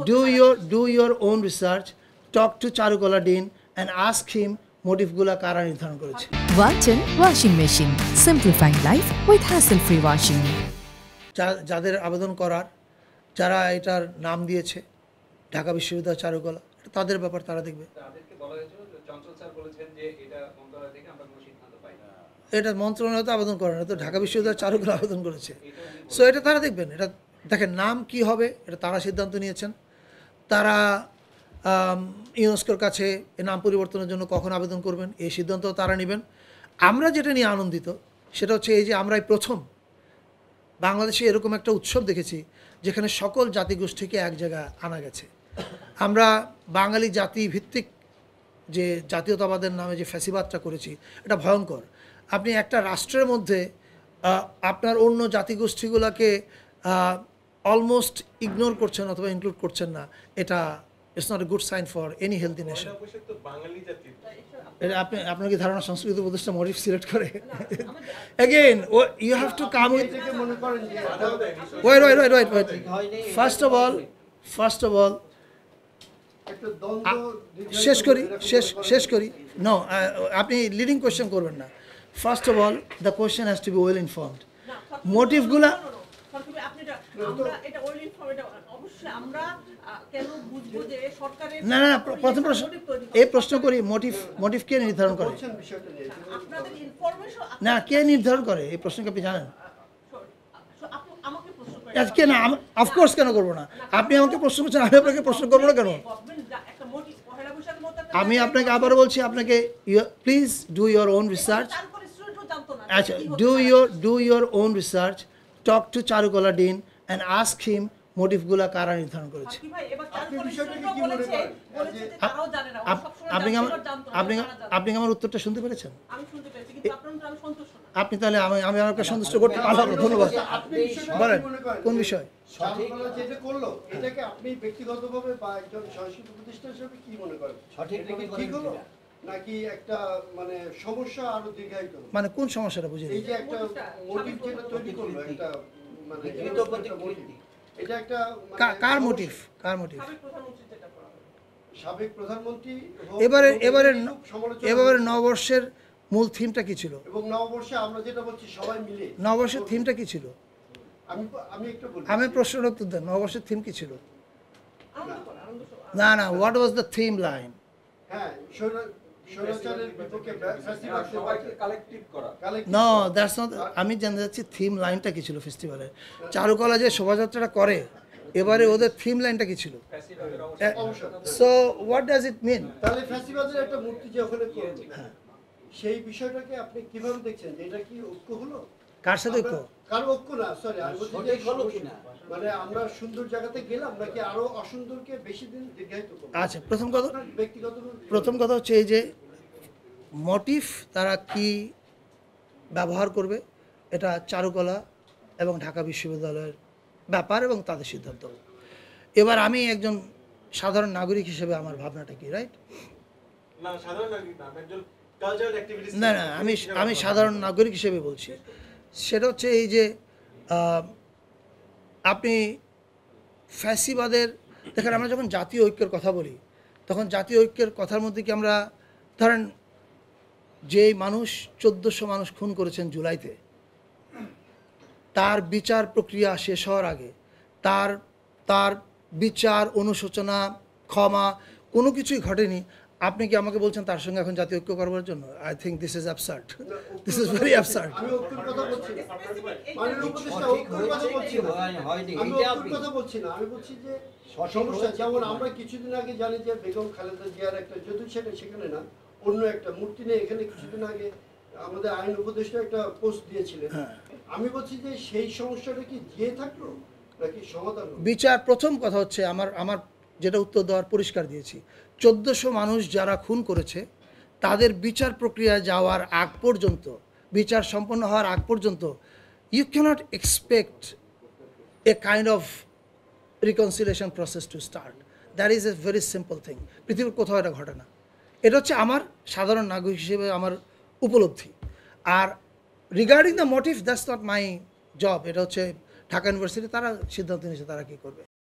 do your own research, talk to চারুকলা dean and ask him মোটিভগুলো কারা নির্ধারণ করেছে। Walton Washing Machine, simplifying life with hassle-free washing. যাদের আবেদন করার, যারা এটার নাম দিয়েছে ঢাকা বিশ্ববিদ্যালয় চারুকলা, তাদের ব্যাপার তারা দেখবে। এটা মন্ত্রণালয় তো আবেদন করে না, তো ঢাকা বিশ্ববিদ্যালয় চারুকলা আবেদন করেছে। সো এটা তারা দেখবেন। এটা দেখেন নাম কি হবে এটা তারা সিদ্ধান্ত নিয়েছেন। তারা ইউনেস্কোর কাছে এ নাম পরিবর্তনের জন্য কখন আবেদন করবেন এই সিদ্ধান্ত তারা নেবেন। আমরা যেটা নিয়ে আনন্দিত সেটা হচ্ছে এই যে আমরাই প্রথম বাংলাদেশে এরকম একটা উৎসব দেখেছি যেখানে সকল জাতিগোষ্ঠীকে এক জায়গায় আনা গেছে। আমরা বাঙালি জাতি ভিত্তিক যে জাতীয়তাবাদের নামে যে ফ্যাসিবাদটা করেছি এটা ভয়ঙ্কর। আপনি একটা রাষ্ট্রের মধ্যে আপনার অন্য জাতিগোষ্ঠীগুলোকে অলমোস্ট ইগনোর করছেন অথবা ইনক্লুড করছেন না, এটা it's not a good sign for any healthy nation. এটা আপনার কি ধারণা সংস্কৃতি উপদেষ্টা মোটিভ সিলেক্ট করে? Again you have to come with wait first of all শেষ করি নো, আপনি লিডিং কোয়েশ্চেন করবেন না। First of all the question has to be well informed. মোটিভগুলা না না প্রথম প্রশ্ন এই প্রশ্ন করি, মোটিভ কে নির্ধারণ করে? না কে নির্ধারণ করে এই প্রশ্নকে আপনি জানেন? কে না, অফকোর্স কেন করবো না? আপনি আমাকে প্রশ্ন করছেন, আমি আপনাকে প্রশ্ন করবো না কেন? আমি আপনাকে আবারও বলছি, আপনাকে please do your own research. আচ্ছা, do your own research, talk to Charukala dean and ask him মোটিভগুলা কারা নির্ধারণ করেছে। আপনি আমার উত্তরটা শুনতে পেরেছেন? আপনি তাহলে আমি আমাকে সন্তুষ্ট করতে পারলাম। ধন্যবাদ। বলেন কোন বিষয়? মানে কোন সমস্যাটা বুঝে? কার মোটিভ? সাবেক প্রধানমন্ত্রী। এবারে নববর্ষের মূল থিমটা কি ছিল? এবং নববর্ষে আমরা যেটা বলছি সবাই মিলে, নববর্ষের থিমটা কি ছিল? আমি প্রশ্নের উত্তর দেন, নববর্ষের থিম কি ছিল? না না, what was the theme line? হ্যাঁ, স্বৈরাচারের বিপক্ষে কালেক্টিভ করা। No, that's not. আমি জানতে চাচ্ছি থিম লাইনটা কি ছিল ফেস্টিভ্যালের? চারুকলা যে শোভাযাত্রাটা করে এবারে ওদের থিম লাইনটা কি ছিল? সো হোয়াট ডাজ ইট মিন? তাহলে ফেস্টিভ্যালের একটা মূর্তি যে ওখানে করবে, সেই বিষয়টাকে আপনি কিভাবে দেখছেন? এটা কি ঐক্য হলো? কার সাথে ঐক্য? কার ঐক্য না, সরি, আমি বলছি মানে আমরা সুন্দর জায়গাতে গেলাম নাকি আরো অসুন্দরকে বেশি দিন দীর্ঘায়িত করব? আচ্ছা, ব্যক্তিগত প্রথম কথা হচ্ছে এই যে মোটিভ তারা কি ব্যবহার করবে এটা চারুকলা এবং ঢাকা বিশ্ববিদ্যালয়ের ব্যাপার এবং তাদের সিদ্ধান্ত। এবার আমি একজন সাধারণ নাগরিক হিসেবে আমার ভাবনাটা কি, রাইট? না না, আমি সাধারণ নাগরিক হিসেবে বলছি, সেটা হচ্ছে এই যে আপনি ফ্যাসিবাদের দেখেন, আমরা যখন জাতীয় ঐক্যের কথা বলি তখন জাতীয় ঐক্যের কথার মধ্যে কি আমরা ধরেন যেই মানুষ 1400 মানুষ খুন করেছেন জুলাইতে, তার বিচার প্রক্রিয়া শেষ হওয়ার আগে তার বিচার, অনুশোচনা, ক্ষমা কোনো কিছুই ঘটেনি, আপনি কি আমাকে বলছেন তার সঙ্গে এখন জাতীয় ঐক্য করবার জন্য? I think this is absurd, this is very absurd. আমি ঐক্যের কথা বলছি না, আমি বলছি যে সমস্যা যেমন আমরা কিছুদিন আগে জানি যে বেগম খালেদা জিয়ার একটা, যদিও সেটা সেখানে না, অন্য একটা মূর্তি নেই এখানে, কিছুদিন আগে আমাদের আইন উপদেষ্টা একটা পোস্ট দিয়েছিলেন। আমি বলছি যে সেই সমস্যাটা কি দিয়ে থাকলো নাকি সমাধান? বিচার, প্রথম কথা হচ্ছে আমার যেটা উত্তর দেওয়ার পরিষ্কার দিয়েছি, 1400 মানুষ যারা খুন করেছে তাদের বিচার প্রক্রিয়া যাওয়ার আগ পর্যন্ত, বিচার সম্পন্ন হওয়ার আগ পর্যন্ত you can't expect a kind of reconciliation process to start. That is a very simple thing. পৃথিবীর কোথাও এটা ঘটে না। এটা হচ্ছে আমার সাধারণ নাগরিক হিসেবে আমার উপলব্ধি। আর regarding the motive, that's not my job. এটা হচ্ছে ঢাকা ইউনিভার্সিটি, তারা সিদ্ধান্ত নিয়েছে তারা কী করবে।